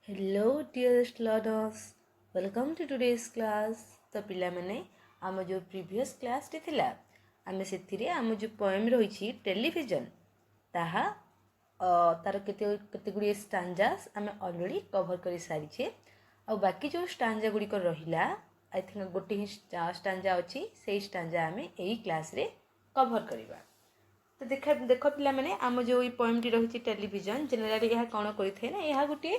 Hello dearest learners, welcome to today's class. तो पिला माने आम जो प्रीवियस क्लास टी थिला आमे सेथिरे आम जो पोएम रहिछि टेलीविजन ताहा तार केते गुडी स्टांजास आमे ऑलरेडी कवर करि सारिछे आ बाकी जो स्टांजा गुडी को रहिला आई थिंक गोटे ही स्टांजा अछि सेही स्टांजा आमे एही क्लास रे कवर करिबा। तो देख पिला माने आम जो ई पोएम टी रहिछि टेलीविजन जनरली यह कोन करिथे ना यह गोटे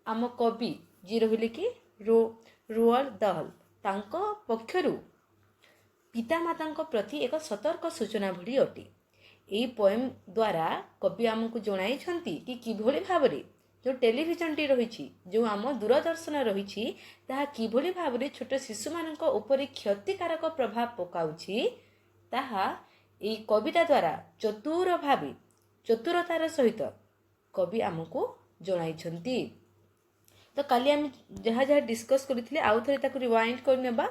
आम कवि जी रहिले कि रोअल दहल तांको पक्षरु पितामाता प्रति एक सतर्क सूचना भली अटे। यही पोएम द्वारा कवि आमको जणाई कि किभली भाबरे जो टेलीविजन टी रही जो आम दूरदर्शन रही ताहा किभली भाबरे छोट शिशु मानक ऊपर क्षतिकारक प्रभाव पकाउछि ताहा एई कविता द्वारा चतुरतार सहित कवि आमको जणाई। तो काली आम जहाँ जहाँ डिस्कस करते आउ थे रिवाइंड करनेबा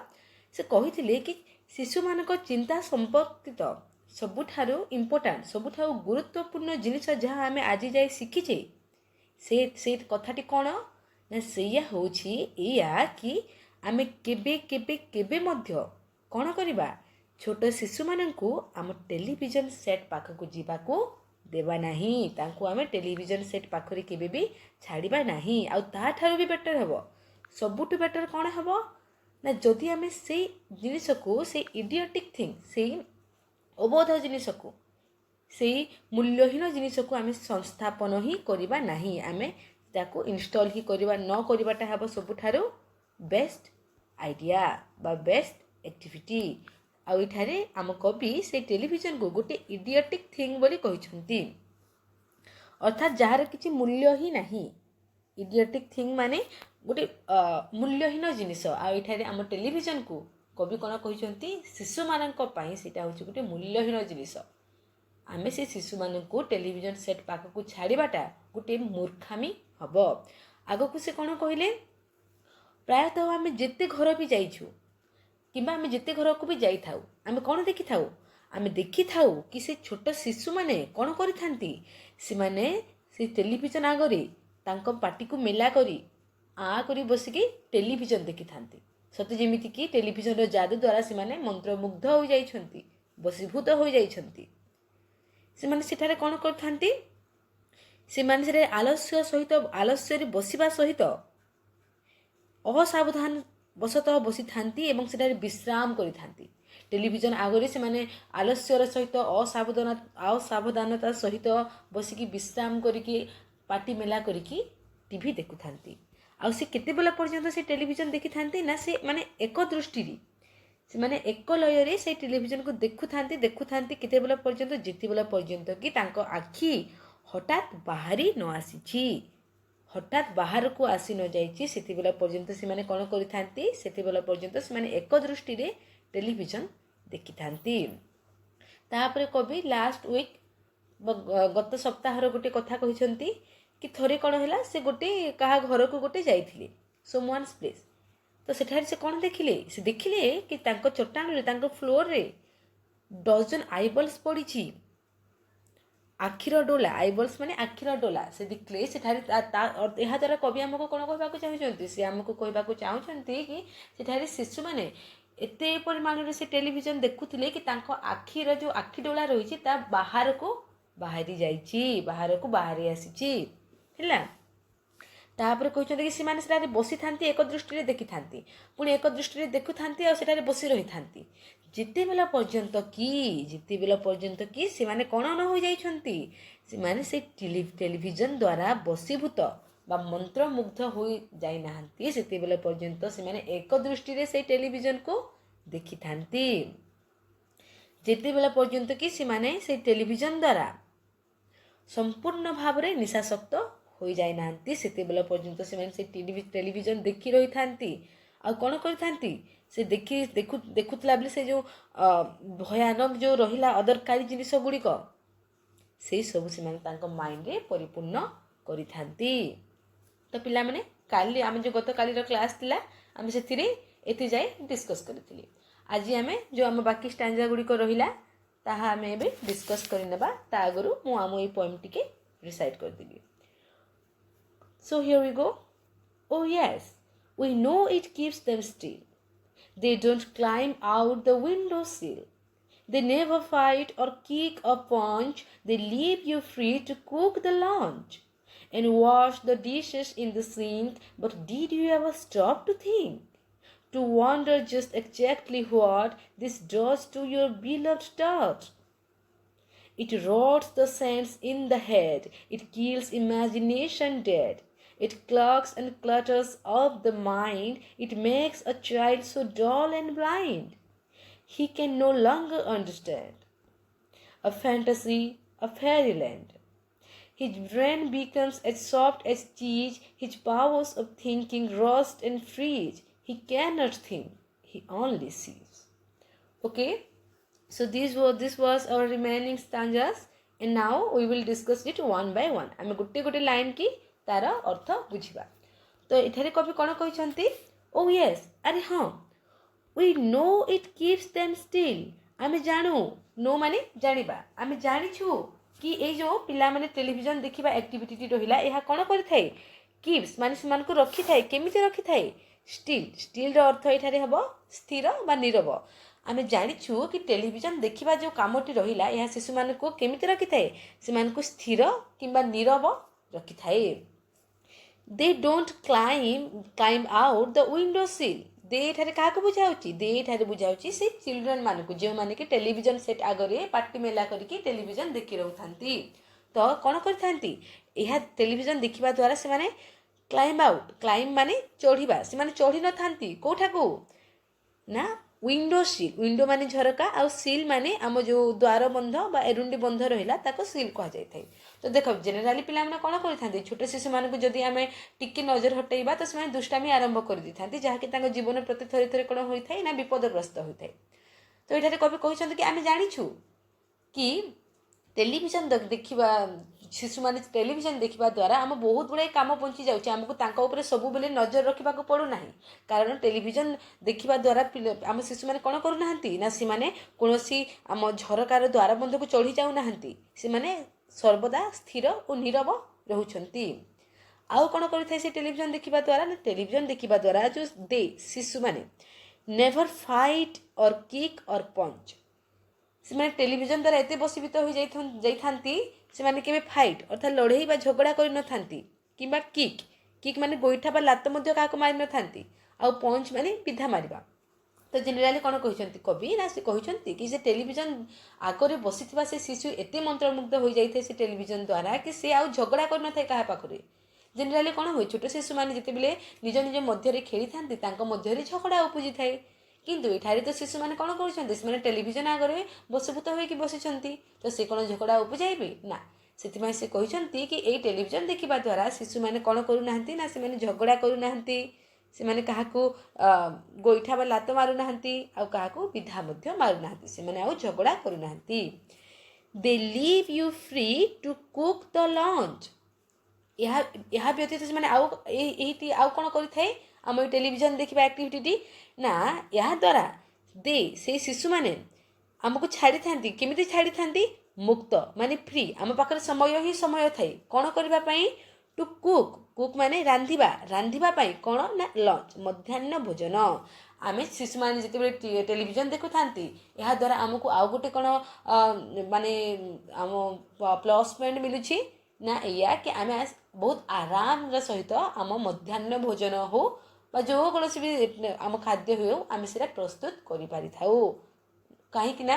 से कही कि शिशु मानक चिंता संपर्कित सबुठारु इम्पोर्टाट सबुठारु गुरुत्वपूर्ण जिनिस जहाँ आम आज जाए शिखीचे से कथाटी कौन ना सेया होछि एया कि आम केबे केबे केबे मध्य कौन करवा छोट शिशु मानकु आम टेलीविजन सेट पाखक जीवाकू देवा नहीं तांको आमे टेलीविजन सेट पाखरे केबे भी छाड़िबा नहीं आउ ता ठारू भी बेटर हेबो सबुटु बेटर कोन हेबो ना जदि आमे से जिनिस को से इडियोटिक थिंग से अबोध जिनिस को से मूल्यहीन जिनिस को आमे संस्थापन ही करिबा नहीं आमे ताको इंस्टॉल ही करिबा न करिबाटा हेबो सबुठारू बेस्ट आइडिया बा बेस्ट एक्टिविटी। आउ इठारे आम कवि से टेलीविजन को गोटे इडियोटिक थिंग बोली कहते अर्थात जार किसी मूल्य ही नहीं। इडियोटिक थिंग माने गोटे मूल्यहीन जिनिस आठारे आम टेलीविजन को कवि कौन कहते शिशु मानक पई सेटा होछि गोटे मूल्यहीन जिनिस आम से शिशु मान को टेलीविजन सेट पाखक छाड़ाटा गोटे मूर्खामी हम। आगक से कौन कहले प्रायतः आम जिते घर भी जाइछु किंबा आम जिते घर को भी जाई थाउ आम कौन देखि थाउ आम देखि थाउ कि से छोट शिशु माने कौन करिथांती से माने से टेलीविजन आगरे तांको पाटी को मेला करी आ करी बसिकी टेलीविजन देखि थांती सते जेमिति कि टेलीविजन रो जादू द्वारा से माने मंत्रमुग्ध हो जाइछंती बसीभूत हो जाइछंती। से माने सेठारे कौन करथांती से माने से आलस्य सहित आलस्य रे बसिबा सहित असावधान बसतः बसी थांती एवं सेठारे विश्राम करी थांती। टेलीविजन आगरे से माने आलस्यर सहित असावधानता सहित बसिकी विश्राम करिकी पार्टी मेला करिकी टीवी देखु थांती। आ से केते बेला पर्यंत से टेलीविजन देखि थांती ना से माने एक दृष्टि से माने एक लय रे से टेलीविजन को देखु थांती केते बेला पर्यंत जेते बेला पर्यंत कि तांको आखि हठात बाहरी न आसीछि हठात बाहर को आसी न जाइछि सेति बेला पर्यंत से माने कोन करि थांती सेति बेला पर्यंत से माने एक दृष्टि रे टेलीविजन देखि थांती। तापरे कवि लास्ट वीक गत सप्ताहर गोटे कथा कहिसंती कि थरे कोन हला से गोटे कहा घर को गोटे जाइथिले समवन्स प्लेस तो सेठारे से कोन देखिले कि तांको चट्टान रे तांको फ्लोर रे डजन आईबल्स पड़ीछि आखिर डोला आईबल्स माने आखिर डोला से देखले सेठारे यह द्वारा कवि आमको कौन कहबाक चाहूँगी से आमको कहबाक चाहूँगी कि सेठारे शिशु माने एते परिमाण रे से टेलीविजन देखुथिले कि तांको आखिर जो आखि डोला रही ता बाहर को बाहरी जाइछि बाहर को बाहरी आसीछि हैला। तापर कहते कि सीमाने सेठारे बसी थांती एक दृष्टि रे देखि थांती पुणी एक दृष्टि रे देखु थांती और सेठारे बसी रही थांती जिते बेला पर्यंत कि सीमाने कौन न हो जाइछंती सीमाने से टेलीविजन द्वारा बसीभूत बा मंत्रमुग्ध हो जाई नाहंती सेते बेला पर्यंत सीमाने एक दृष्टि रे से टेलीविजन को देखि थांती जिते बेला पर्यंत कि सीमाने से टेलीविजन द्वारा संपूर्ण भाव रे निशाशक्त हो जाई नाहंती सेते बेला पर्यंत सीमाने से टेलीविजन देखि रही थांती आ कौन करिथांती से देखुतला बेले से जो भयानक जो रहिला अदरकारी जिनिस गुड़िक से सब से तांको माइंड रे परिपूर्ण करिथांती। तो पिला माने काली आम जो गत काली रो क्लास थिला आम सेथिरे एति जाय डिस्कस करथिली आज आम जो आम बाकी स्टांजा गुड़िक रहिला ताहा आम एबे डिस्कस करिनेबा ता आगरु मु आम ए पोएम टिके रिसाइट कर देबी। So here we go. Oh, yes, we know it keeps them still. They don't climb out the window sill. They never fight or kick or punch. They leave you free to cook the lunch and wash the dishes in the sink. But did you ever stop to think? To wonder just exactly what this does to your beloved dot? It rots the sense in the head. It kills imagination dead. It clogs and clutters up the mind. It makes a child so dull and blind. He can no longer understand a fantasy, a fairyland. His brain becomes as soft as cheese. His powers of thinking rust and freeze. He cannot think. He only sees. Okay? So this was our remaining stanzas, and now we will discuss it one by one. आम गोटे गोटे line की तार अर्थ बुझा. तो एठारे कवि कौन कहते? ओ यस, अरे हाँ, we know it keeps them still. आम जानू, नो माने जानिबा, आम जानिछु कि ए जो पिला माने टेलीविजन देखिबा एक्टिविटी रहिला एहा कौन करिथाय? कीप्स माने समान को रखी थाए. केमिति रखी थाए? स्टिल. स्टिल रो अर्थ एठारे हबो स्थिर बा नीरव. आम जानिछु कि टेलीविजन देखिबा जो कामटी रहिला यह शिशु मान को केमिति रखी थाए? सेमान को स्थिर किंबा नीरव रखी थाए. They don't climb out the window sill. दे एठारे काहा को बुझाउची? दे एठारे बुझाउची से चिल्ड्रन मान को, जो माने कि टेलीविजन सेट आगरे पार्टी मेला करके टेलीविजन देखि रहउथांती. तो कोन करथांती? यह टेलीविजन देखिबा द्वारा से माने क्लाइम आउट. क्लाइम माने चढ़िबा. से माने चढ़ी न थांती कोठा को ना विंडो सिल. विंडो माने झरका आ सिल माने आम जो द्वार बंध बा एरुंडी बंध रहिला ताको सिल कह जाय थाए. तो देखो जेनेराली पिला माने कोन करिथांती? छोटे शिशु मान को जदी आमे टिके नजर हटेइबा तो से दुष्टामी आरंभ कर दिथांती, जहा कि तांको जीवन प्रति थरे थरे कोन होई थाए ना विपदग्रस्त होई थाए. तो एठारे कवि कहिसंती कि आमे जानिछु कि टेलीविजन देखिबा शिशु माने टेलीविजन देखिबा द्वारा आम बहुत गुड़ाई काम बंची जाउछि. आमको तांका ऊपर सब बेले नजर रखा पड़ू ना, कारण टेलीविजन देखिबा द्वारा आम शिशु माने कोन करू नाहंती ना, से माने कोनोसी आम झरकार द्वार बंध को चढ़ी जाऊ नाहंती. से माने सर्वदा स्थिर और नीरव रहुछंती. आउ कोन करिथाय से टेलीविजन देखिबा द्वारा ना? टेलीविजन देखिबा द्वारा जो दे शिशु माने नेवर फाइट और किक और पंच. से माने टेलीविजन द्वारा एते बसीभूत हो जाइथांती से माने केबे फाइट अर्थात लड़ाई बा झगड़ा करि न थांती, किंबा किक. किक माने गोइठा बा लात मध्य काको मारि न थांती. आ पंच माने पिधा मारिबा. तो जेनेराली कोन कहिसंती कवि ना? से कहिसंती कि से टेलीविजन आगरे बसिथिबा से शिशु एते मंत्रमुग्ध हो जाइथे से टेलीविजन द्वारा कि से आ झगड़ा कर न थाए काहा पाखरे. जेनेराली कोन होय? छोट शिशु माने जते बेले निज निज मध्य रे खेली थांती तांको मध्य रे झगड़ा उपजि थाए. किंतु एठारे तो शिशु माने कोन करूछंती? से माने टेलीविजन आगरे बसभूत होइकी बसिछंती. तो से कोन झगड़ा उपजाइबे ना? सेतिमाय से कहिसंती कि एई टेलीविजन देखिबा द्वारा शिशु माने कोन करू नाहंती ना, से माने झगड़ा करू नाहंती. से माने काहाकू गोइठा बा लात मारू नाहंती, आ काहाकू विधा मध्य मारू नाहंती. से माने आ झगड़ा करू नाहंती. They leave you free to cook the lunch. यह व्यतीत से माने आउ एही आउ कोन करिथाय आम टेलीविजन देखिबा एक्टिविटी ना? या द्वारा दे से शिशु माने आमको छाड़ी थांती. केमिति छाड़ी थांती? मुक्त माने फ्री. आम पाखरे समय ही समय थाए कोन करबा पई? To cook. कुक माने रांधिबा. रांधिबा पई कोन ना? लंच, मध्याह्न भोजन. आमे शिशु माने जते बेले टेलीविजन देखु थांती या द्वारा आमको आउ गोटे कोन माने आम प्लस पॉइंट मिलुछि ना, या कि आमे बहुत आराम सहित आम मध्याह्न भोजन हो बा जो कौन भी आम खाद्य हो आम से प्रस्तुत कर कहीं ना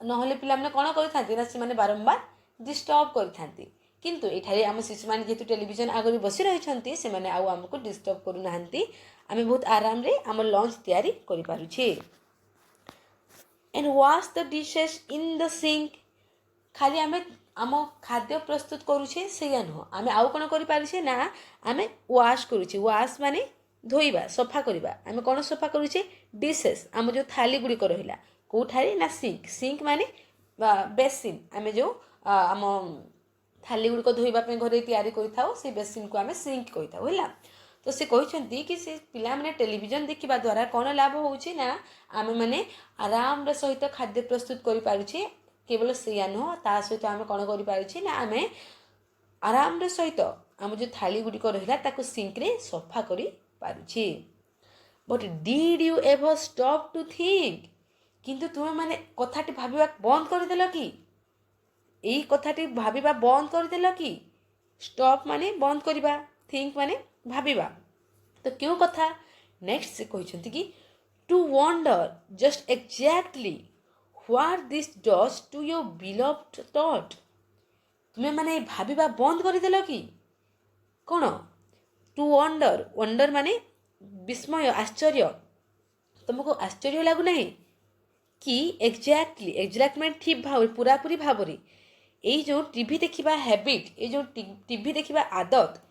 नहले पिला माने कौन करते ना से बारंबार डिस्टर्ब करते. किंतु एठारे आम शिशु माने जेतु टेलीविजन आगे बसी रही से माने आउ आमको डिस्टर्ब करूना. आम बहुत आराम रे आम लंच तैयारी करि पारुछे. And wash the dishes in the sink. खाली आम आम खाद्य प्रस्तुत करुछे से नुह, आम आउ कौन कर ना आम वाश करुछे. वाश माने धोइबा सफा करबा. आम कौन सफा करुछे? डिशेस आम जो थाली गुड़िक रहिला कोठारे ना सिंक. सिंक माने बेसिन. आम जो आम थाली गुड़िक धोइबा पे घरे तैयारी करिथाउ से बेसिन को आम सिंक कहिथाउ हैला. तो से कहते कि से पिला माने टेलीविजन देखिबा द्वारा कौन लाभ होउछि ना आम माने आराम सहित खाद्य प्रस्तुत करि पारुछे. केवल से नुह ता सहित आम कौन कर पारुछे ना आम आराम सहित आम जो थाली गुड़िक रहा ताको सिंक्रे सफा करी पारुछि। But did you ever stop to think, किंतु तुम माने कथाटी भाबिबा बंद करदेल कि? यही कथाटी भाबिबा बंद करदेल कि? स्टॉप माने बंद करिबा, थिंक माने भाबिबा। तो क्यों कथा? नेक्स्ट से कहते कि to wonder just exactly what this does to your beloved thought. तुम्हें माने भाबिबा बंद करदेल कि? कौन? टू वंडर, वंडर माने विस्मय, आश्चर्य। तुमको आश्चर्य लगुना कि एक्जैक्टली, एक्जैक्ट माने ठीक भाव, पूरापूरी भाव रे यही जो टीवी देखिबा हैबिट, ये जो टीवी देखिबा आदत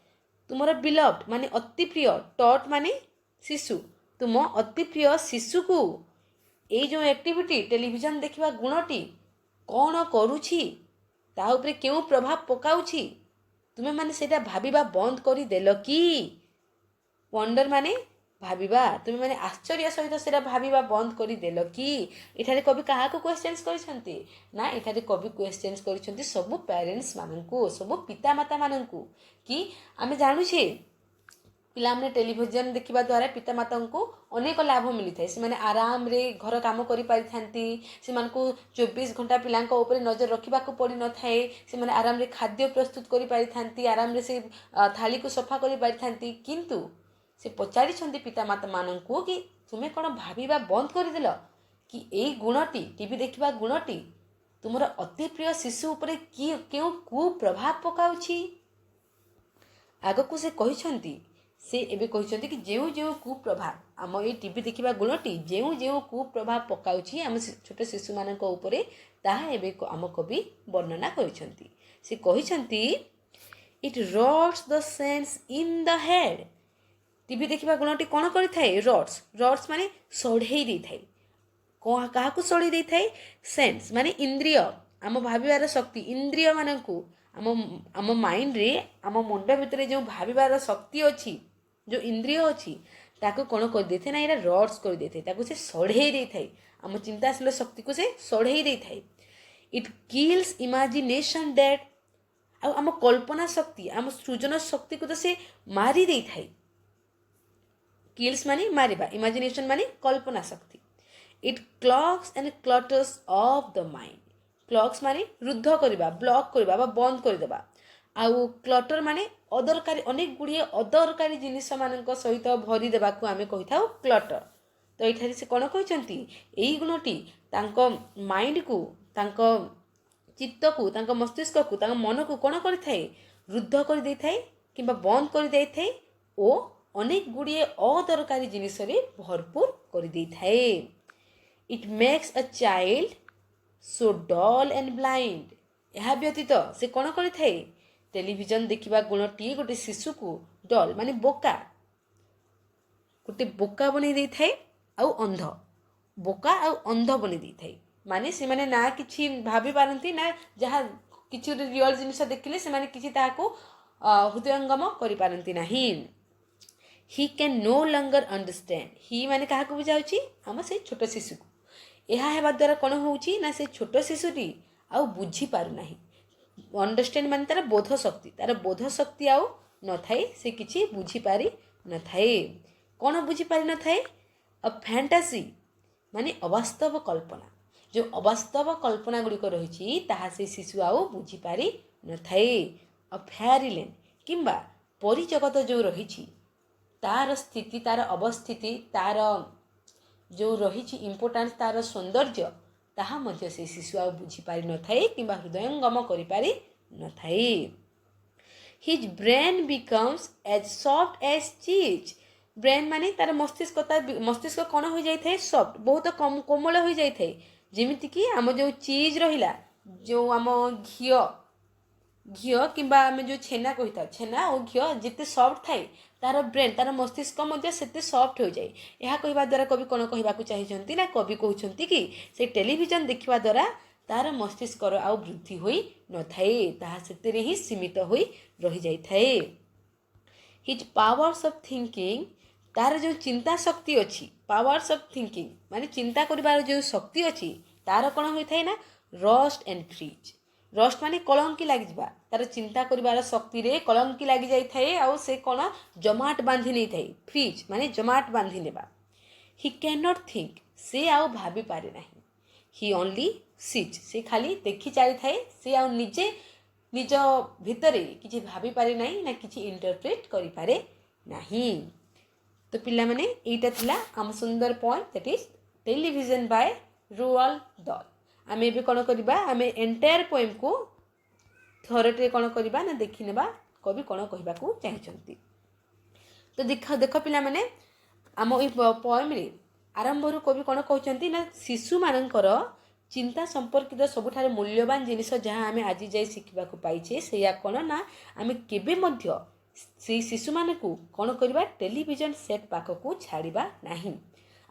तुमर बिलव्ड माने अति प्रिय, टॉट माने शिशु, तुम अति प्रिय शिशु को ये जो एक्टिविटी टेलीविजन देखिबा गुणटी कौन करुछि, ता उपरे क्यों प्रभाव पकाउछि, तुमे माने सेटा भाबिबा बंद करी देल कि? वंडर माने भाबिबा, तुमे माने आश्चर्य सहित सेटा भाबिबा बंद करी देल कि? एठारे कवि काहाको क्वेश्चन्स करिसंती ना? एठारे कवि क्वेश्चन्स करिसंती सबु पेरेंट्स माननकु, सबु पिता माता माननकु कि आमे जानुछे पिला माने टेलीविजन देखिबा द्वारा पिता माता को अनेक लाभ मिली थाए। से आराम रे घर काम करि पारि थांती, से 24 घंटा पिलांको ऊपर नजर रखिबा को पड़ी न थाए, से आराम रे खाद्य प्रस्तुत करि पारि थांती, आराम रे से थाली को सफा करि पारि थांती। किंतु से पचारि छंती पिता माता माननकु कि तुमे कोन भाबिबा बंद करि देल कि एई गुणटी, टीवी देखिबा गुणटी तुमर अति प्रिय शिशु ऊपर कि केउ कु प्रभाव पकाउछि? आगकु से कहिसंती, से एबे कहिसंती कि जेउ जेउ कुप्रभाव आम ये टीवी देखिबा गुणटी जेउ जेउ कुप्रभाव पकाउछि आम छोट शिशु मानक उपरे, ताहा एबे आम कवि वर्णना करिसंती। से कहिसंती it rots the sense in the head. TV देखिबा गुणटी कोन करि थाए? रॉट्स, रॉट्स माने सढ़ेई दे थाए। काहाकु सढ़ेई दे थाए? सेंस माने इंद्रिय, आम भाबिबार शक्ति, इंद्रिय मानकु आम माइंड रे, आम मुंड भितरे जो भाबिबार शक्ति अछि, जो इंद्रिय अच्छी ताको कौन कर दे ना, ये रड्स कर दे ताको से सढ़े दे थाए, आम चिंताशील शक्ति को से सढ़े दे थाए। इट किल्स इमेजिनेशन दैट, आम कल्पना शक्ति, आम सृजन शक्ति को तो से मारी दे थाए। किल्स माने मारिबा, इमेजिनेशन माने कल्पना शक्ति। It clocks and clutters of the mind. Clocks माने रुद्ध करबा, ब्लॉक करबा बा बंद कर देबा। आउ क्लटर माने अदरकारी, अनेक गुड़िए अदरकारी जिनिस मानक सहित भरी देबाकू आमे कहि थाउ क्लटर। तो एठारे से कोन कहिसंती, एई गुणटी तांको माइंड को, तांको चित्त को, तांको मस्तिष्क को, तांको मन को कोन करि थाए? रुद्ध कर दे थाए किंबा बंद कर दे थाए ओ अनेक गुड़िए अदरकारी जिनिस रे भरपूर कर दे थाए। It makes a child so dull and blind. यह व्यतीत से कोन करि थाए? टेलीविजन देखिबा गुणटी गोटे शिशु को डल माने बोका, गोटे बोका बनै दे थाए, आउ अंध, बोका आउ अंध बनै दे थाए। माने से माने ना किछि भाबी पारंती ना, जहा किछि रियल जिनिस देखिले से माने किछि ताको हृदयंगम करि पारंती नाही। He can no longer understand. ही माने काहा को बुझाउची? हम से छोट शिशु को। यह हेबा द्वारा कोन होउची ना, से छोट शिशुटी आउ बुझी पारु नाही। अंडरस्टैंड माने तार बोध शक्ति, तार बोध शक्ति आउ न थाए, से किछि बुझी पारि न थाए। कोन बुझी पारि न थाए? अ फैंटासी माने अवास्तव कल्पना, जो अवास्तव कल्पना गुड़िक रही ताहा से शिशु आउ बुझी पारि न थाए। अ फेयरीलैंड किंबा परी जगत जो रही तार स्थिति, तार अवस्थिति, तार जो रही इम्पोर्टान्स, तार सौंदर्य, ताहा मध्य से शिशु आ बुझी पारि न थाए किंबा हृदयंगम करि पारि न थाए। His brain becomes as soft as cheese. Brain माने तार मस्तिष्क, तार मस्तिष्क कौन हो जाए थाए? सॉफ्ट, बहुत कोमल हो जाए थाए। जेमिति कि आम जो चीज रहिला, जो आम घियो, घियो किंबा आम जो छेना कहि था, छेना और घियो जिते सॉफ्ट थाए तार ब्रेन, तार मस्तिष्क मध्य सेते सॉफ्ट हो जाए। यह कहवा द्वारा कवि कौन कहवाकू चाहिए ना, कवि कहते कि से टेलीविजन देखा द्वारा तार मस्तिष्क आउ वृद्धि होई न थाए, ताहा सेतेरे ही सीमित होई रही जाई थाए। हिज पावर्स ऑफ थिंकिंग, तार जो चिंता शक्ति अच्छी, पावर्स ऑफ थिंकिंग माने चिंता करिबार जो शक्ति अच्छी, तार कौन होई थाए ना, रस्ट एंड फ्रीज। ରଷ୍ଟ ମାନେ କଳଙ୍କି ଲାଗିଯିବା, ତାର ଚିନ୍ତା କରିବାର ଶକ୍ତିରେ କଳଙ୍କି ଲାଗି ଯାଇଥାଏ ଆଉ ସେ କ'ଣ ଜମାଟ ବାନ୍ଧି ନେଇଥାଏ। ଫ୍ରିଜ୍ ମାନେ ଜମାଟ ବାନ୍ଧି ନେବା। ହି କ୍ୟାନ୍ ନଟ୍ ଥିଙ୍କ, ସେ ଆଉ ଭାବିପାରେ ନାହିଁ। ହି ଓନ୍ଲି ସିଟ୍, ସେ ଖାଲି ଦେଖି ଚାଲିଥାଏ, ସେ ଆଉ ନିଜେ ନିଜ ଭିତରେ କିଛି ଭାବିପାରେ ନାହିଁ ନା କିଛି ଇଣ୍ଟରପ୍ରେଟ୍ କରିପାରେ ନାହିଁ। ତ ପିଲାମାନେ ଏଇଟା ଥିଲା ଆମ ସୁନ୍ଦର point, that is television by Roald Dahl. ଆମେ ଏବେ କ'ଣ କରିବା, ଆମେ ଏଣ୍ଟାୟାର ପୋଏମ୍କୁ ଥରଟେ କ'ଣ କରିବା ନା ଦେଖିନେବା କବି କ'ଣ କହିବାକୁ ଚାହିଁଛନ୍ତି। ତ ଦେଖ ପିଲାମାନେ, ଆମ ଏଇ ପୋଏମ୍ରେ ଆରମ୍ଭରୁ କବି କ'ଣ କହୁଛନ୍ତି ନା ଶିଶୁମାନଙ୍କର ଚିନ୍ତା ସମ୍ପର୍କିତ ସବୁଠାରୁ ମୂଲ୍ୟବାନ ଜିନିଷ ଯାହା ଆମେ ଆଜି ଯାଇ ଶିଖିବାକୁ ପାଇଛେ ସେଇଆ କ'ଣ ନା ଆମେ କେବେ ମଧ୍ୟ ସେଇ ଶିଶୁମାନଙ୍କୁ କ'ଣ କରିବା, ଟେଲିଭିଜନ ସେଟ୍ ପାଖକୁ ଛାଡ଼ିବା ନାହିଁ।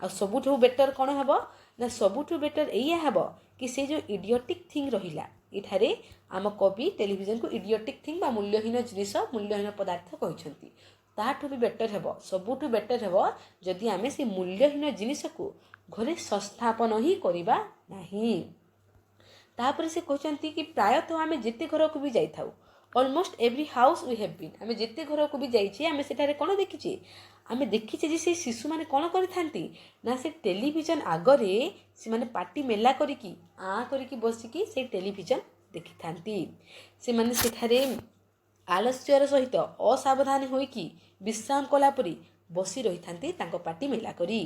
ଆଉ ସବୁଠୁ ବେଟର୍ କ'ଣ ହେବ ନା ସବୁଠୁ ବେଟର୍ ଏଇଆ ହେବ କି ସେ ଯେଉଁ ଇଡ଼ିଓଟିକ୍ ଥିଙ୍ଗ ରହିଲା, ଏଠାରେ ଆମ କବି ଟେଲିଭିଜନକୁ ଇଡ଼ିଓଟିକ୍ ଥିଙ୍ଗ ବା ମୂଲ୍ୟହୀନ ଜିନିଷ, ମୂଲ୍ୟହୀନ ପଦାର୍ଥ କହିଛନ୍ତି। ତାଠୁ ବି ବେଟର୍ ହେବ, ସବୁଠୁ ବେଟର୍ ହେବ ଯଦି ଆମେ ସେ ମୂଲ୍ୟହୀନ ଜିନିଷକୁ ଘରେ ସଂସ୍ଥାପନ ହିଁ କରିବା ନାହିଁ। ତାପରେ ସେ କହିଛନ୍ତି କି ପ୍ରାୟତଃ ଆମେ ଯେତେ ଘରକୁ ବି ଯାଇଥାଉ, almost every house we have been, ଆମେ ଯେତେ ଘରକୁ ବି ଯାଇଛେ ଆମେ ସେଠାରେ କ'ଣ ଦେଖିଛେ, ଆମେ ଦେଖିଛେ ଯେ ସେଇ ଶିଶୁମାନେ କ'ଣ କରିଥାନ୍ତି ନା ସେ ଟେଲିଭିଜନ ଆଗରେ ସେମାନେ ପାଟି ମେଲା କରିକି କରିକି ବସିକି ସେଇ ଟେଲିଭିଜନ ଦେଖିଥାନ୍ତି। ସେମାନେ ସେଠାରେ ଆଲସ୍ୟର ସହିତ ଅସାବଧାନ ହୋଇକି ବିଶ୍ରାମ କଲା ପରି ବସି ରହିଥାନ୍ତି ତାଙ୍କ ପାଟି ମେଲା କରି।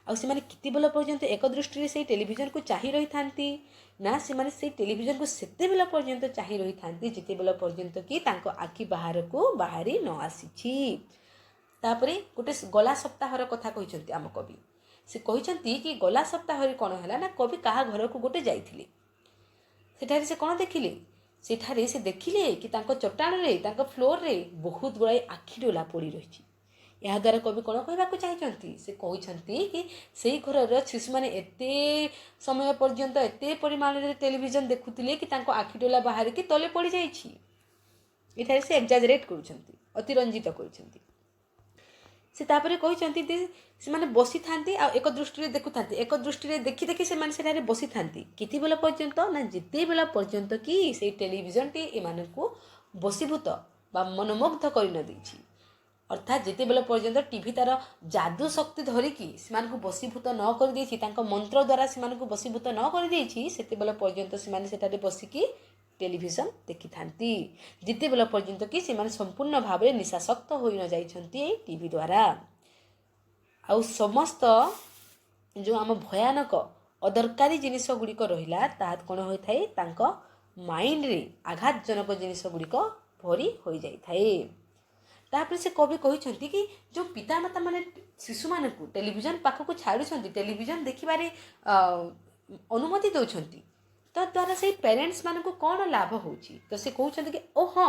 ଆଉ ସେମାନେ କେତେବେଳ ପର୍ଯ୍ୟନ୍ତ ଏକ ଦୃଷ୍ଟିରେ ସେଇ ଟେଲିଭିଜନକୁ ଚାହିଁ ରହିଥାନ୍ତି ନା ସେମାନେ ସେଇ ଟେଲିଭିଜନକୁ ସେତେବେଳ ପର୍ଯ୍ୟନ୍ତ ଚାହିଁ ରହିଥାନ୍ତି ଯେତେବେଳ ପର୍ଯ୍ୟନ୍ତ କି ତାଙ୍କ ଆଖି ବାହାରକୁ ବାହାରି ନ ଆସିଛି। ତାପରେ ଗୋଟେ ଗଲା ସପ୍ତାହର କଥା କହିଛନ୍ତି ଆମ କବି। ସେ କହିଛନ୍ତି କି ଗଲା ସପ୍ତାହରେ କ'ଣ ହେଲା ନା କବି କାହା ଘରକୁ ଗୋଟେ ଯାଇଥିଲେ। ସେଠାରେ ସେ କ'ଣ ଦେଖିଲେ, ସେଠାରେ ସେ ଦେଖିଲେ କି ତାଙ୍କ ଚଟାଣରେ, ତାଙ୍କ ଫ୍ଲୋରରେ ବହୁତ ଗୁଡ଼ାଏ ଆଖି ଡୋଲା ପଡ଼ି ରହିଛି। ଏହାଦ୍ୱାରା କବି କ'ଣ କହିବାକୁ ଚାହିଁଛନ୍ତି, ସେ କହିଛନ୍ତି କି ସେଇ ଘରର ଶିଶୁମାନେ ଏତେ ସମୟ ପର୍ଯ୍ୟନ୍ତ ଏତେ ପରିମାଣରେ ଟେଲିଭିଜନ ଦେଖୁଥିଲେ କି ତାଙ୍କ ଆଖି ଡୋଲା ବାହାରିକି ତଳେ ପଡ଼ିଯାଇଛି। ଏଠାରେ ସେ ଏକ୍ଜାଜରେଟ୍ କରୁଛନ୍ତି, ଅତିରଞ୍ଜିତ କରୁଛନ୍ତି। ସେ ତାପରେ କହିଛନ୍ତି ଯେ ସେମାନେ ବସିଥାନ୍ତି ଆଉ ଏକ ଦୃଷ୍ଟିରେ ଦେଖୁଥାନ୍ତି, ଏକ ଦୃଷ୍ଟିରେ ଦେଖି ଦେଖି ସେମାନେ ସେଠାରେ ବସିଥାନ୍ତି କେତେବେଳ ପର୍ଯ୍ୟନ୍ତ ନା ଯେତେବେଳ ପର୍ଯ୍ୟନ୍ତ କି ସେଇ ଟେଲିଭିଜନଟି ଏମାନଙ୍କୁ ବଶୀଭୂତ ବା ମନମୁଗ୍ଧ କରି ନ ଦେଇଛି। ଅର୍ଥାତ୍ ଯେତେବେଳ ପର୍ଯ୍ୟନ୍ତ ଟିଭି ତାର ଯାଦୁ ଶକ୍ତି ଧରିକି ସେମାନଙ୍କୁ ବଶୀଭୂତ ନ କରିଦେଇଛି, ତାଙ୍କ ମନ୍ତ୍ର ଦ୍ୱାରା ସେମାନଙ୍କୁ ବଶୀଭୂତ ନ କରିଦେଇଛି, ସେତେବେଳ ପର୍ଯ୍ୟନ୍ତ ସେମାନେ ସେଠାରେ ବସିକି ଟେଲିଭିଜନ ଦେଖିଥାନ୍ତି, ଯେତେବେଳ ପର୍ଯ୍ୟନ୍ତ କି ସେମାନେ ସମ୍ପୂର୍ଣ୍ଣ ଭାବରେ ନିଶାସକ୍ତ ହୋଇ ନ ଯାଇଛନ୍ତି ଏଇ ଟିଭି ଦ୍ୱାରା। ଆଉ ସମସ୍ତ ଯେଉଁ ଆମ ଭୟାନକ ଅଦରକାରୀ ଜିନିଷ ଗୁଡ଼ିକ ରହିଲା ତାହା କ'ଣ ହୋଇଥାଏ, ତାଙ୍କ ମାଇଣ୍ଡରେ ଆଘାତଜନକ ଜିନିଷ ଗୁଡ଼ିକ ଭରି ହୋଇଯାଇଥାଏ। ତାପରେ ସେ କବି କହିଛନ୍ତି କି ଯେଉଁ ପିତାମାତା ମାନେ ଶିଶୁମାନଙ୍କୁ ଟେଲିଭିଜନ ପାଖକୁ ଛାଡ଼ୁଛନ୍ତି, ଟେଲିଭିଜନ ଦେଖିବାରେ ଅନୁମତି ଦେଉଛନ୍ତି, ତଦ୍ୱାରା ସେଇ ପ୍ୟାରେଣ୍ଟସ୍ ମାନଙ୍କୁ କ'ଣ ଲାଭ ହେଉଛି। ତ ସେ କହୁଛନ୍ତି କି ହଁ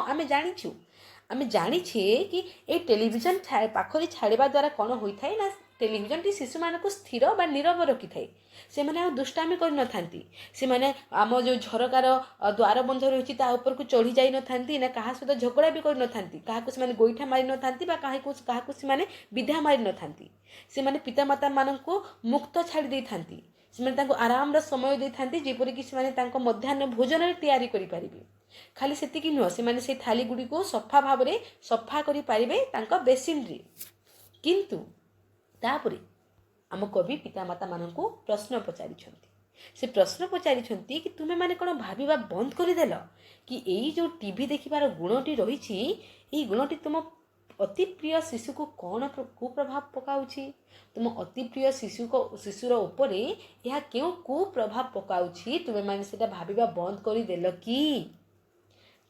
ଆମେ ଜାଣିଛେ କି ଏଇ ଟେଲିଭିଜନ ପାଖରେ ଛାଡ଼ିବା ଦ୍ୱାରା କ'ଣ ହୋଇଥାଏ ନା ଟେଲିଭିଜନଟି ଶିଶୁମାନଙ୍କୁ ସ୍ଥିର ବା ନୀରବ ରଖିଥାଏ। ସେମାନେ ଆଉ ଦୁଷ୍ଟାମି କରିନଥାନ୍ତି, ସେମାନେ ଆମ ଯେଉଁ ଝରକାର ଦ୍ୱାର ବନ୍ଧ ରହିଛି ତା ଉପରକୁ ଚଢ଼ି ଯାଇନଥାନ୍ତି ନା କାହା ସହିତ ଝଗଡ଼ା ବି କରିନଥାନ୍ତି, କାହାକୁ ସେମାନେ ଗୋଇଠା ମାରିନଥାନ୍ତି ବା କାହାକୁ ସେମାନେ ବିଧା ମାରିନଥାନ୍ତି। ସେମାନେ ପିତାମାତାମାନଙ୍କୁ ମୁକ୍ତ ଛାଡ଼ି ଦେଇଥାନ୍ତି, ସେମାନେ ତାଙ୍କୁ ଆରାମର ସମୟ ଦେଇଥାନ୍ତି ଯେପରିକି ସେମାନେ ତାଙ୍କ ମଧ୍ୟାହ୍ନ ଭୋଜନରେ ତିଆରି କରିପାରିବେ। ଖାଲି ସେତିକି ନୁହଁ, ସେମାନେ ସେଇ ଥାଳି ଗୁଡ଼ିକୁ ସଫା ଭାବରେ ସଫା କରିପାରିବେ ତାଙ୍କ ବେସିନ୍ରେ। କିନ୍ତୁ ତାପରେ ଆମ କବି ପିତାମାତାମାନଙ୍କୁ ପ୍ରଶ୍ନ ପଚାରିଛନ୍ତି। ସେ ପ୍ରଶ୍ନ ପଚାରିଛନ୍ତି କି ତୁମେମାନେ କ'ଣ ଭାବିବା ବନ୍ଦ କରିଦେଲ କି ଏଇ ଯେଉଁ ଟିଭି ଦେଖିବାର ଗୁଣଟି ରହିଛି, ଏଇ ଗୁଣଟି ତୁମ ଅତି ପ୍ରିୟ ଶିଶୁକୁ କ'ଣ କୁପ୍ରଭାବ ପକାଉଛି, ତୁମ ଅତି ପ୍ରିୟ ଶିଶୁର ଉପରେ ଏହା କେଉଁ କୁପ୍ରଭାବ ପକାଉଛି, ତୁମେମାନେ ସେଟା ଭାବିବା ବନ୍ଦ କରିଦେଲ କି?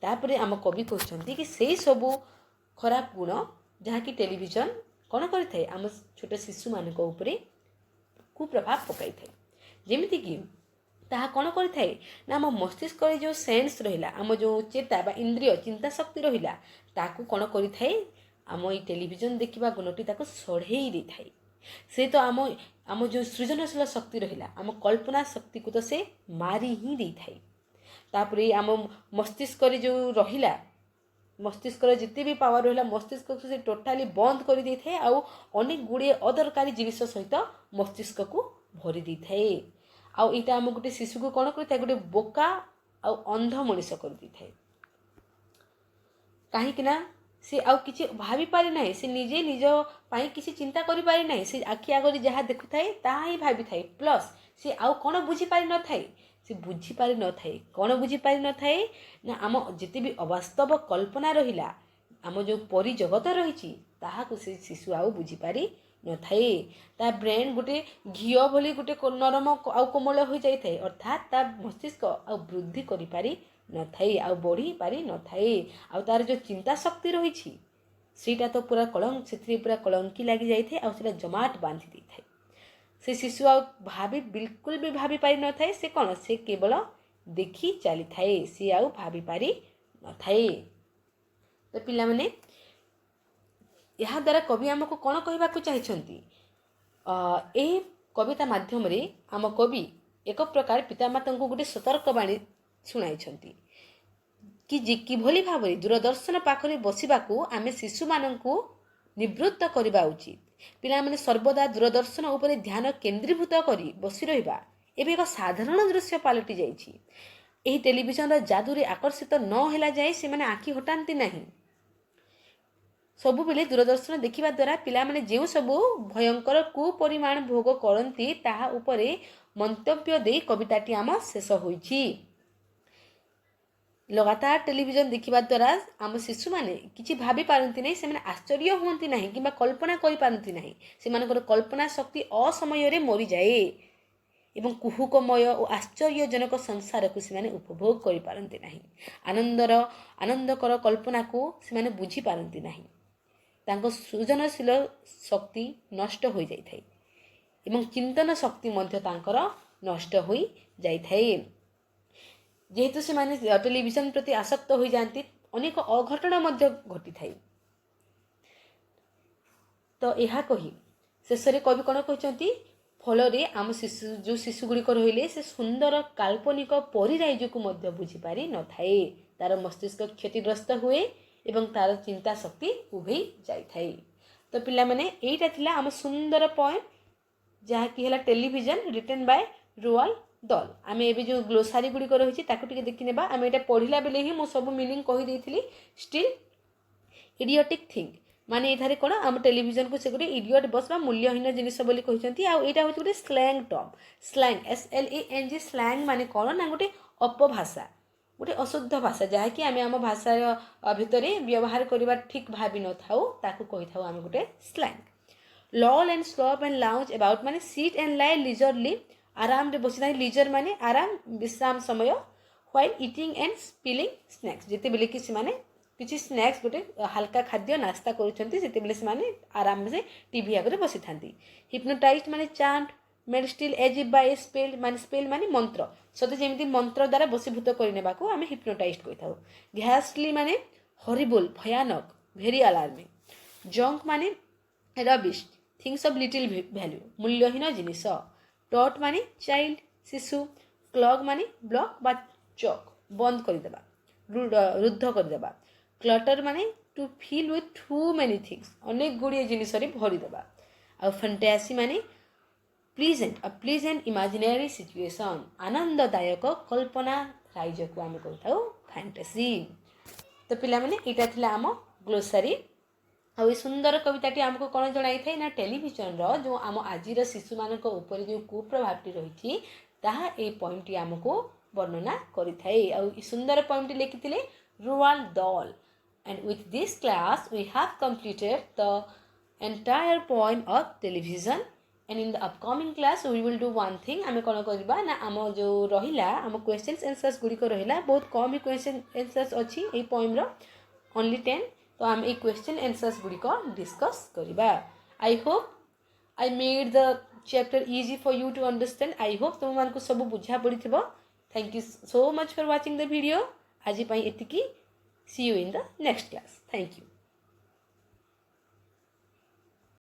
ତାପରେ ଆମ କବି କହୁଛନ୍ତି କି ସେଇ ସବୁ ଖରାପ ଗୁଣ ଯାହାକି ଟେଲିଭିଜନ କ'ଣ କରିଥାଏ, ଆମ ଛୋଟ ଶିଶୁମାନଙ୍କ ଉପରେ କୁପ୍ରଭାବ ପକାଇଥାଏ। ଯେମିତିକି ତାହା କ'ଣ କରିଥାଏ ନା ଆମ ମସ୍ତିଷ୍କରେ ଯେଉଁ ସେନ୍ସ ରହିଲା, ଆମ ଯେଉଁ ଚେତା ବା ଇନ୍ଦ୍ରିୟ ଚିନ୍ତା ଶକ୍ତି ରହିଲା, ତାକୁ କ'ଣ କରିଥାଏ, ଆମ ଏଇ ଟେଲିଭିଜନ ଦେଖିବା ଗୁଣଟି ତାକୁ ସଢ଼େଇ ଦେଇଥାଏ। ସେ ତ ଆମ ଯେଉଁ ସୃଜନଶୀଳ ଶକ୍ତି ରହିଲା, ଆମ କଳ୍ପନା ଶକ୍ତିକୁ ତ ସେ ମାରି ହିଁ ଦେଇଥାଏ। ତାପରେ ଆମ ମସ୍ତିଷ୍କରେ ଯେଉଁ ରହିଲା, ମସ୍ତିଷ୍କର ଯେତେ ବି ପାୱାର ରହିଲା, ମସ୍ତିଷ୍କକୁ ସେ ଟୋଟାଲି ବନ୍ଦ କରିଦେଇଥାଏ ଆଉ ଅନେକ ଗୁଡ଼ିଏ ଅଦରକାରୀ ଜିନିଷ ସହିତ ମସ୍ତିଷ୍କକୁ ଭରି ଦେଇଥାଏ। ଆଉ ଏଇଟା ଆମ ଗୋଟେ ଶିଶୁକୁ କ'ଣ କରିଥାଏ, ଗୋଟେ ବୋକା ଆଉ ଅନ୍ଧ ମଣିଷ କରିଦେଇଥାଏ। କାହିଁକି ନା ସେ ଆଉ କିଛି ଭାବି ପାରି ନାହିଁ, ସେ ନିଜେ ନିଜ ପାଇଁ କିଛି ଚିନ୍ତା କରିପାରି ନାହିଁ। ସେ ଆଖି ଆଗରେ ଯାହା ଦେଖୁଥାଏ ତାହା ହିଁ ଭାବିଥାଏ। ପ୍ଲସ୍ ସେ ଆଉ କ'ଣ ବୁଝିପାରିନଥାଏ, ସେ ବୁଝିପାରିନଥାଏ କ'ଣ ବୁଝିପାରିନଥାଏ ନା ଆମ ଯେତେ ବି ଅବାସ୍ତବ କଳ୍ପନା ରହିଲା, ଆମ ଯେଉଁ ପରିଜଗତ ରହିଛି ତାହାକୁ ସେ ଶିଶୁ ଆଉ ବୁଝିପାରି ନଥାଏ। ତା ବ୍ରେନ୍ ଗୋଟେ ଘିଅ ଭଳି ଗୋଟେ ନରମ ଆଉ କୋମଳ ହୋଇଯାଇଥାଏ, ଅର୍ଥାତ୍ ତା ମସ୍ତିଷ୍କ ଆଉ ବୃଦ୍ଧି କରିପାରି ନଥାଏ, ଆଉ ବଢ଼ି ପାରି ନଥାଏ। ଆଉ ତାର ଯେଉଁ ଚିନ୍ତା ଶକ୍ତି ରହିଛି ସେଇଟା ତ ପୁରା ସେଥିରେ ପୁରା କଳଙ୍କି ଲାଗିଯାଇଥାଏ, ଆଉ ସେଇଟା ଜମାଟ ବାନ୍ଧି ଦେଇଥାଏ। ସେ ଶିଶୁ ଆଉ ବିଲକୁଲ ବି ଭାବି ପାରିନଥାଏ। ସେ କ'ଣ, ସେ କେବଳ ଦେଖି ଚାଲିଥାଏ, ସେ ଆଉ ଭାବିପାରି ନଥାଏ। ତ ପିଲାମାନେ, ଏହାଦ୍ୱାରା କବି ଆମକୁ କ'ଣ କହିବାକୁ ଚାହିଁଛନ୍ତି? ଏହି କବିତା ମାଧ୍ୟମରେ ଆମ କବି ଏକ ପ୍ରକାର ପିତାମାତାଙ୍କୁ ଗୋଟେ ସତର୍କବାଣୀ ଶୁଣାଇଛନ୍ତି କିଭଳି ଭାବରେ ଦୂରଦର୍ଶନ ପାଖରେ ବସିବାକୁ ଆମେ ଶିଶୁମାନଙ୍କୁ ନିବୃତ୍ତ କରିବା ଉଚିତ। ପିଲାମାନେ ସର୍ବଦା ଦୂରଦର୍ଶନ ଉପରେ ଧ୍ୟାନ କେନ୍ଦ୍ରୀଭୂତ କରି ବସି ରହିବା ଏବେ ଏକ ସାଧାରଣ ଦୃଶ୍ୟ ପାଲଟି ଯାଇଛି। ଏହି ଟେଲିଭିଜନର ଯାଦୁରେ ଆକର୍ଷିତ ନ ହେଲା ଯାଏ ସେମାନେ ଆଖି ହଟାନ୍ତି ନାହିଁ। ସବୁବେଳେ ଦୂରଦର୍ଶନ ଦେଖିବା ଦ୍ୱାରା ପିଲାମାନେ ଯେଉଁ ସବୁ ଭୟଙ୍କର କୁପରିମାଣ ଭୋଗ କରନ୍ତି ତାହା ଉପରେ ମନ୍ତବ୍ୟ ଦେଇ କବିତାଟି ଆମ ଶେଷ ହୋଇଛି। ଲଗାତାର ଟେଲିଭିଜନ ଦେଖିବା ଦ୍ୱାରା ଆମ ଶିଶୁମାନେ କିଛି ଭାବି ପାରନ୍ତି ନାହିଁ, ସେମାନେ ଆଶ୍ଚର୍ଯ୍ୟ ହୁଅନ୍ତି ନାହିଁ କିମ୍ବା କଳ୍ପନା କରିପାରନ୍ତି ନାହିଁ। ସେମାନଙ୍କର କଳ୍ପନା ଶକ୍ତି ଅସମୟରେ ମରିଯାଏ ଏବଂ କୁହୁକମୟ ଓ ଆଶ୍ଚର୍ଯ୍ୟଜନକ ସଂସାରକୁ ସେମାନେ ଉପଭୋଗ କରିପାରନ୍ତି ନାହିଁ। ଆନନ୍ଦକର କଳ୍ପନାକୁ ସେମାନେ ବୁଝିପାରନ୍ତି ନାହିଁ। ତାଙ୍କ ସୃଜନଶୀଳ ଶକ୍ତି ନଷ୍ଟ ହୋଇଯାଇଥାଏ ଏବଂ ଚିନ୍ତନ ଶକ୍ତି ମଧ୍ୟ ତାଙ୍କର ନଷ୍ଟ ହୋଇଯାଇଥାଏ। ଯେହେତୁ ସେମାନେ ଟେଲିଭିଜନ ପ୍ରତି ଆସକ୍ତ ହୋଇଯାଆନ୍ତି, ଅନେକ ଅଘଟଣ ମଧ୍ୟ ଘଟିଥାଏ। ତ ଏହା କହି ଶେଷରେ କବି କ'ଣ କହିଛନ୍ତି? ଫଳରେ ଆମ ଯେଉଁ ଶିଶୁଗୁଡ଼ିକ ରହିଲେ ସେ ସୁନ୍ଦର କାଳ୍ପନିକ ପରିରାଇଜକୁ ମଧ୍ୟ ବୁଝିପାରି ନଥାଏ। ତାର ମସ୍ତିଷ୍କ କ୍ଷତିଗ୍ରସ୍ତ ହୁଏ ଏବଂ ତାର ଚିନ୍ତା ଶକ୍ତି ଉଭେଇ ଯାଇଥାଏ। ତ ପିଲାମାନେ, ଏଇଟା ଥିଲା ଆମ ସୁନ୍ଦର ପଏମ୍, ଯାହାକି ହେଲା ଟେଲିଭିଜନ, ରିଟେନ୍ ବାୟ ରୋଆଲ୍ଡ ଡହଲ୍। ଆମେ ଏବେ ଯେଉଁ ଗ୍ଲୋସାରୀ ଗୁଡ଼ିକ ରହିଛି ତାକୁ ଟିକେ ଦେଖିନେବା। ଆମେ ଏଇଟା ପଢ଼ିଲା ବେଳେ ହିଁ ମୁଁ ସବୁ ମିନିଂ କହିଦେଇଥିଲି। ଷ୍ଟିଲ୍ ଇଡ଼ିଅଟିକ୍ ଥିଙ୍ଗ, ମାନେ ଏଠାରେ କ'ଣ, ଆମ ଟେଲିଭିଜନକୁ ସେ ଗୋଟେ ଇଡ଼ିଅଟ୍ ବସ୍ ବା ମୂଲ୍ୟହୀନ ଜିନିଷ ବୋଲି କହିଛନ୍ତି। ଆଉ ଏଇଟା ହେଉଛି ଗୋଟେ slang term. Slang, SLANG, slang ମାନେ କ'ଣ ନା ଗୋଟେ ଅପଭାଷା, ଗୋଟେ ଅଶୁଦ୍ଧ ଭାଷା, ଯାହାକି ଆମେ ଆମ ଭାଷାର ଭିତରେ ବ୍ୟବହାର କରିବା ଠିକ୍ ଭାବି ନଥାଉ, ତାକୁ କହିଥାଉ ଆମେ ଗୋଟେ slang. Loll and slop and lounge about ମାନେ ସିଟ୍ ଆଣ୍ଡ ଲାଏ ଲିଜରଲି, ଆରାମରେ ବସିଥାଏ। ଲିଜର ମାନେ ଆରାମ, ବିଶ୍ରାମ ସମୟ। While eating and spilling snacks, ଯେତେବେଳେ କି ସେମାନେ କିଛି ସ୍ନାକ୍ସ, ଗୋଟେ ହାଲକା ଖାଦ୍ୟ ନାସ୍ତା କରୁଛନ୍ତି, ସେତେବେଳେ ସେମାନେ ଆରାମରେ ଟିଭି ଆଗରେ ବସିଥାନ୍ତି। ହିପ୍ନୋଟାଇଜ୍ ମାନେ ଚାଣ୍ଟ, made steel age if Bai A spell, ମାନେ ସ୍ପେଲ୍ ମାନେ ମନ୍ତ୍ର, ସତେ ଯେମିତି ମନ୍ତ୍ର ଦ୍ୱାରା ବଶୀଭୂତ କରିନେବାକୁ ଆମେ ହିପ୍ନୋଟାଇଜ୍ କହିଥାଉ। ଘ୍ୟାଷ୍ଟଲି ମାନେ ହରିବୁଲ୍, ଭୟାନକ, ଭେରି ଆଲାର୍ମିଂ। ଜଙ୍କ ମାନେ Ravish, things of little value, ମୂଲ୍ୟହୀନ ଜିନିଷ। ଟଟ୍ ମାନେ ଚାଇଲ୍ଡ, ଶିଶୁ। କ୍ଲଗ୍ ମାନେ ବ୍ଲକ୍ ବା ଚକ୍, ବନ୍ଦ କରିଦେବା, ରୁଦ୍ଧ କରିଦେବା। କ୍ଲଟର ମାନେ to fill with too many things, ଅନେକ ଗୁଡ଼ିଏ ଜିନିଷରେ ଭରିଦେବା। ଆଉ ଫାଣ୍ଟାସି ମାନେ ପ୍ଲିଜେଣ୍ଟ ଇମାଜିନାରୀ ସିଚୁଏସନ୍, ଆନନ୍ଦଦାୟକ କଳ୍ପନା ରାଇଜକୁ ଆମେ କହିଥାଉ ଫାଣ୍ଟାସି। ତ ପିଲାମାନେ, ଏଇଟା ଥିଲା ଆମ ଗ୍ଲୋସାରୀ। ଆଉ ଏ ସୁନ୍ଦର କବିତାଟି ଆମକୁ କ'ଣ ଜଣାଇଥାଏ ନା ଟେଲିଭିଜନର ଯେଉଁ ଆମ ଆଜିର ଶିଶୁମାନଙ୍କ ଉପରେ ଯେଉଁ କୁପ୍ରଭାବଟି ରହିଛି ତାହା ଏଇ ପଏମ୍ଟି ଆମକୁ ବର୍ଣ୍ଣନା କରିଥାଏ। ଆଉ ଏ ସୁନ୍ଦର ପଏମ୍ଟି ଲେଖିଥିଲେ ରୋଆଲ୍ଡ ଡହଲ୍। And with this class we have completed the entire poem of television, and in the upcoming class we will do one thing. ଆମେ କ'ଣ କରିବା ନା ଆମ ଯେଉଁ ରହିଲା ଆମ କ୍ୱେଶ୍ଚନ୍ସ ଆନ୍ସର୍ସ ଗୁଡ଼ିକ ରହିଲା, ବହୁତ କମ୍ ହିଁ କ୍ୱେଶ୍ଚନ୍ ଆନ୍ସର୍ସ ଅଛି ଏଇ ପଏମ୍ର, only 10। ତ ଆମେ ଏଇ କ୍ୱେଶ୍ଚନ୍ ଆନ୍ସର୍ସ ଗୁଡ଼ିକ ଡିସ୍କସ୍ କରିବା। I hope I made the chapter easy for you to understand. I hope ତୁମମାନଙ୍କୁ ସବୁ ବୁଝା ପଡ଼ିଥିବ। Thank you so much for watching the video. ଆଜି ପାଇଁ ଏତିକି। See you in the next class. Thank you.